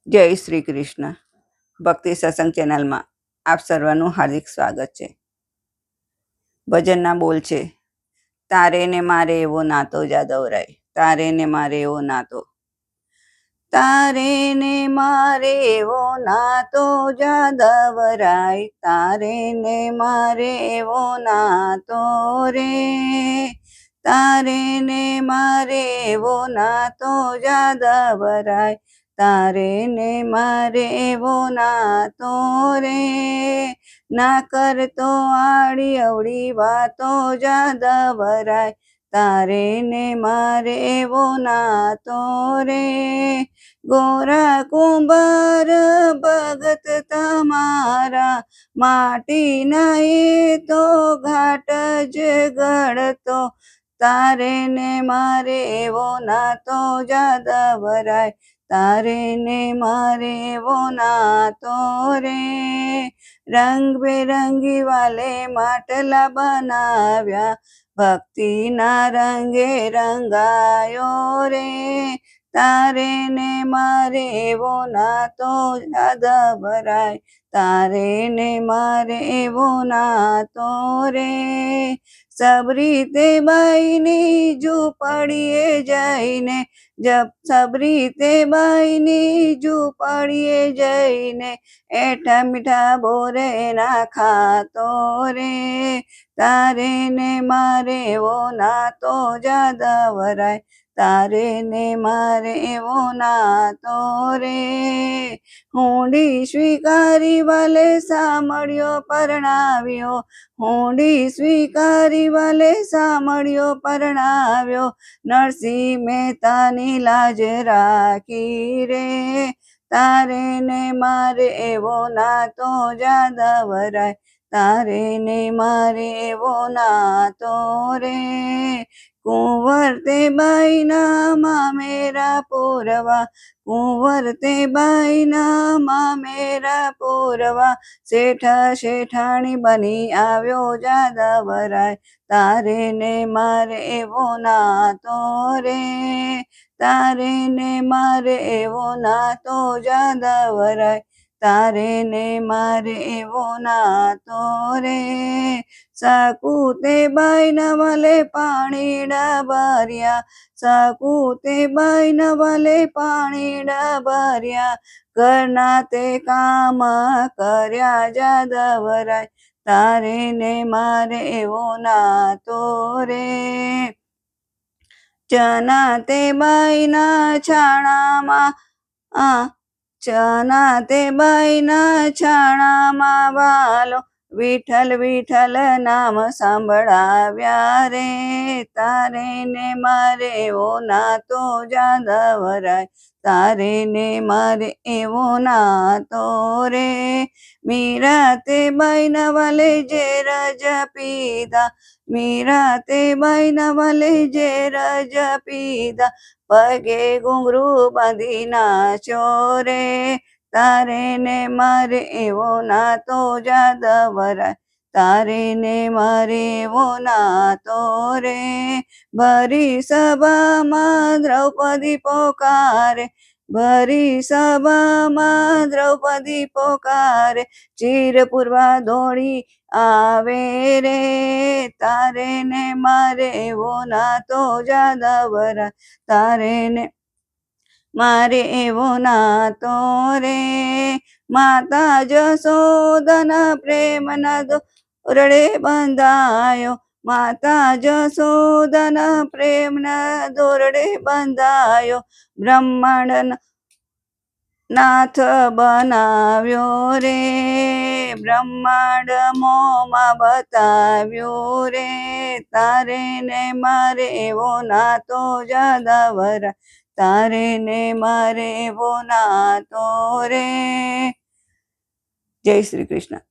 જય શ્રી કૃષ્ણ. ભક્તિ સત્સંગ ચેનલમાં આપ સર્વનું હાર્દિક સ્વાગત છે. ભજનના બોલ છે, તારે ને મારે એવો નાતો જાદવરાય, તારે ને મારે એવો નાતો, તારે ને મારે એવો નાતો જાદવરાય, તારે ને મારે એવો નાતો રે, તારે ને મારે એવો નાતો જાદવરાય, તારે ને મારે એવો નાતો રે, ના કરતો આડી અવળી વાતો જાદવરાય, તારે ને મારે એવો નાતો રે, ગોરા કુંભાર ભગત તમારા, માટીના એ તો ઘાટ જ ગળતો, તારે ને મારે એવો નાતો જાદવરાય, તારે ને મારે એવો નાતો રે, રંગબેરંગી વાલે માટલા બનાવ્યા, ભક્તિના રંગે રંગાયો રે, તારે ને મારે એવો નાતો જાદવરાય, તારે ને મારે એવો નાતો રે, સબરી તે બાઈની ઝૂંપડીએ જઈને, સબરી તે બાઈની ઝૂંપડીએ જઈને, એઠા મીઠા બોરે ના ખાતો રે, તારે ને મારે એવો નાતો જાદવરાય, તારે ને મારે એવો નાતો રે, હુંડી સ્વીકારી વાલે સાંભળ્યો પરણાવ્યો, હુંડી સ્વીકારી વાલે સાંભળ્યો પરણાવ્યો, નરસિંહ મહેતાની લાજ રાખી રે, તારે ને મારે એવો નાતો જાદવરાય, તારે ને મારે એવો નાતો રે, કુંવર તે બાઈના મામેરા પૂરવા, કુંવર તે બાઈના મામેરા પૂરવા, શેઠ શેઠાણી બની આવ્યો જાદવરાય, તારે ને મારે એવો નાતો રે, તારે ને મારે એવો નાતો જાદવરાય, તારે ને મારે એવો નાતો રે, સાકુતે બાઈના વાલે પાણીડા ભર્યા, સાકુતે બાઈના વાલે પાણીડા ભર્યા, ઘરના તે કામ કર્યા જાદવરાય, તારે ને મારે એવો નાતો રે, ચના તે બાઈના છાણામાં, ચના તે બાઈના છાણામાં વાલો, વિઠ્ઠલ વિઠ્ઠલ નામ સાંભળાવ્યા રે, તારે ને મારે એવો નાતો જાદવરાય, તારે ને મારે એવો નાતો રે, મીરા તે બાઈના વાલે ઝેર જ પીધા, મીરા તે બાઈના વાલે ઝેર જ પીધા, પગે ઘૂંઘરું બાંધી નાચ્યો રે, તારે ને મારે એવો નાતો જાદવરાય, તારે ને મારે એવો નાતો રે, ભરી સભામાં દ્રૌપદી પોકારે, ભરી સભામાં દ્રૌપદી પોકારે, ચીર પૂરવા દોડી આવે રે, તારે ને મારે એવો નાતો જાદવરાય, તારે ને મારે એવો નાતો રે, માતા જશોદના પ્રેમના દોરડે બંધાયો, માતા જશોદના પ્રેમના દોરડે બંધાયો, બ્રહ્માંડ નાથ બનાવ્યો રે, બ્રહ્માંડ મોમાં બતાવ્યો રે, તારે ને મારે એવો નાતો જાદવરાય, તારે ને મારે એવો નાતો રે. જય શ્રી કૃષ્ણ.